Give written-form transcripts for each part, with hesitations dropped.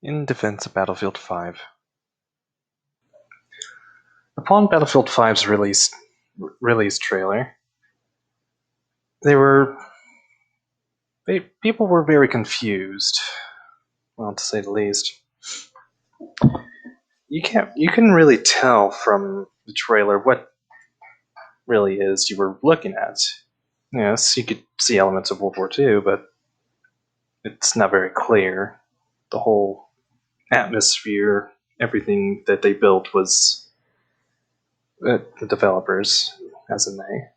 in defense of Battlefield 5. Upon Battlefield 5's release trailer, people were very confused, well, to say the least. You can really tell from the trailer what really is you were looking at. Yes, you could see elements of World War II, but it's not very clear. The whole atmosphere, everything that they built was the developers, as in they.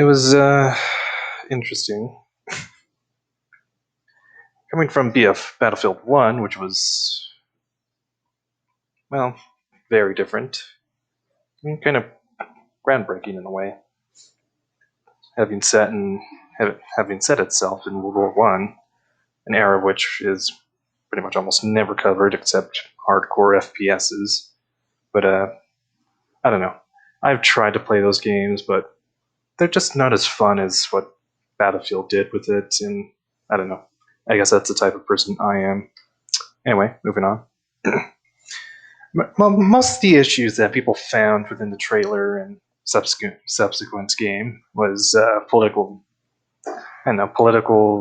It was interesting. Coming from Battlefield 1, which was, well, very different. And kind of groundbreaking in a way. Having set itself in World War One, an era which is pretty much almost never covered except hardcore FPSs. But I don't know. I've tried to play those games, but they're just not as fun as what Battlefield did with it, and I don't know. I guess that's the type of person I am. Anyway, moving on. Most of the issues that people found within the trailer and subsequent game was political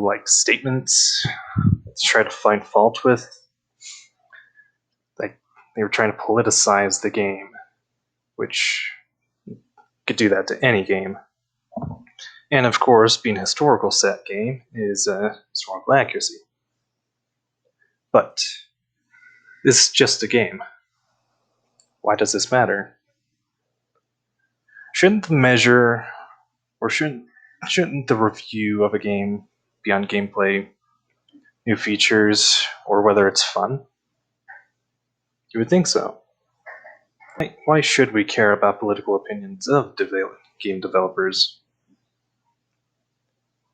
like statements to try to find fault with. Like they were trying to politicize the game, which could do that to any game. And of course, being a historical set game is historical accuracy. But this is just a game. Why does this matter? Shouldn't the measure, or shouldn't the review of a game be on gameplay, new features, or whether it's fun? You would think so. Why should we care about political opinions of game developers?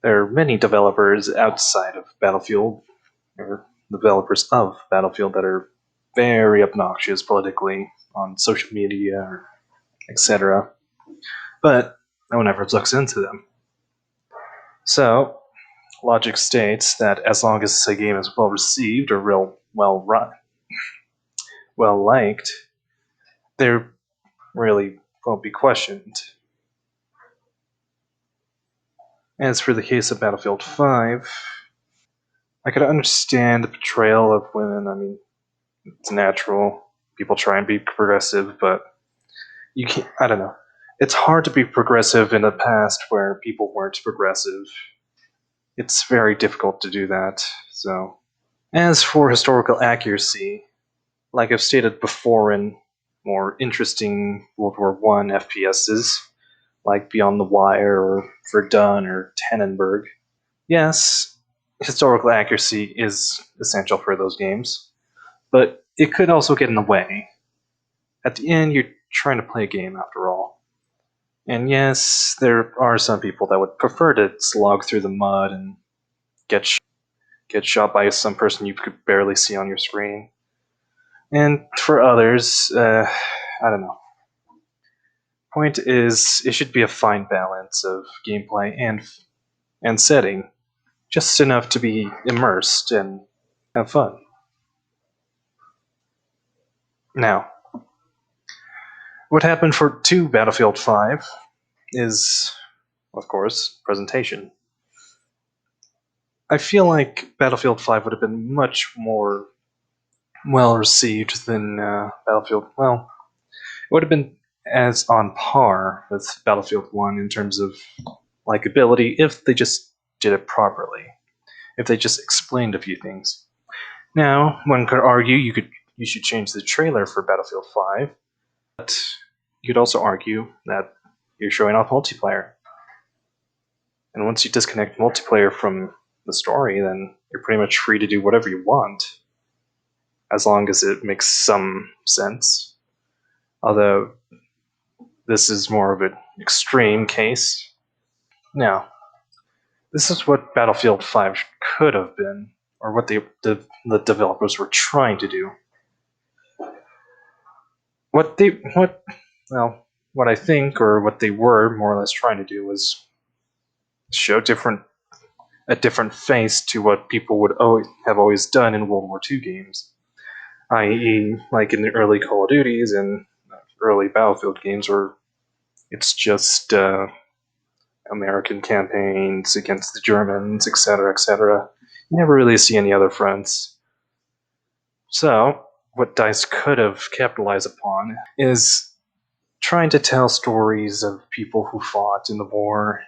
There are many developers outside of Battlefield, or developers of Battlefield, that are very obnoxious politically on social media, etc. But no one ever looks into them. So, logic states that as long as a game is well received or well liked, they really won't be questioned. As for the case of Battlefield 5, I could understand the portrayal of women. I mean, it's natural. People try and be progressive, but you can't. I don't know. It's hard to be progressive in the past where people weren't progressive. It's very difficult to do that. So, as for historical accuracy, like I've stated before in more interesting World War I FPSs, like Beyond the Wire or Verdun or Tannenberg, yes, historical accuracy is essential for those games, but it could also get in the way. At the end, you're trying to play a game after all. And yes, there are some people that would prefer to slog through the mud and get shot by some person you could barely see on your screen. And for others, I don't know. Point is, it should be a fine balance of gameplay and setting, just enough to be immersed and have fun. Now, what happened for Battlefield 5 is, of course, presentation. I feel like Battlefield 5 would have been much more well received than Battlefield. Well, it would have been as on par with Battlefield 1 in terms of likability if they just did it properly. If they just explained a few things. Now, one could argue you should change the trailer for Battlefield 5, but you could also argue that you're showing off multiplayer. And once you disconnect multiplayer from the story, then you're pretty much free to do whatever you want, as long as it makes some sense. Although this is more of an extreme case. Now, this is what Battlefield 5 could have been, or what the developers were trying to do. What I think, or what they were more or less trying to do, was show different a different face to what people would have always done in World War II games, i.e., like in the early Call of Duties and early Battlefield games, where it's just American campaigns against the Germans, etc., etc. You never really see any other fronts. So, what DICE could have capitalized upon is trying to tell stories of people who fought in the war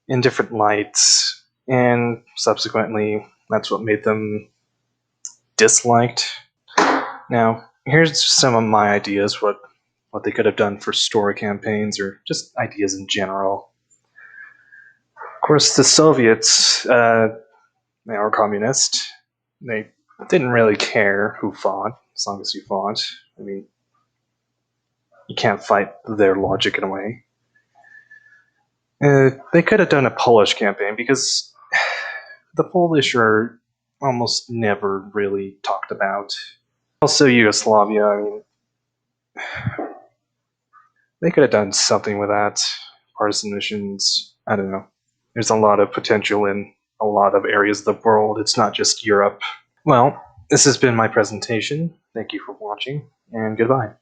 in different lights, and subsequently, that's what made them disliked. Now, here's some of my ideas what they could have done for story campaigns or just ideas in general. Of course, the Soviets, they were communist. They didn't really care who fought, as long as you fought. I mean, you can't fight their logic in a way. They could have done a Polish campaign because the Polish are almost never really talked about. Also, Yugoslavia, I mean, they could have done something with that. Partisan missions, I don't know. There's a lot of potential in a lot of areas of the world. It's not just Europe. Well, this has been my presentation. Thank you for watching, and goodbye.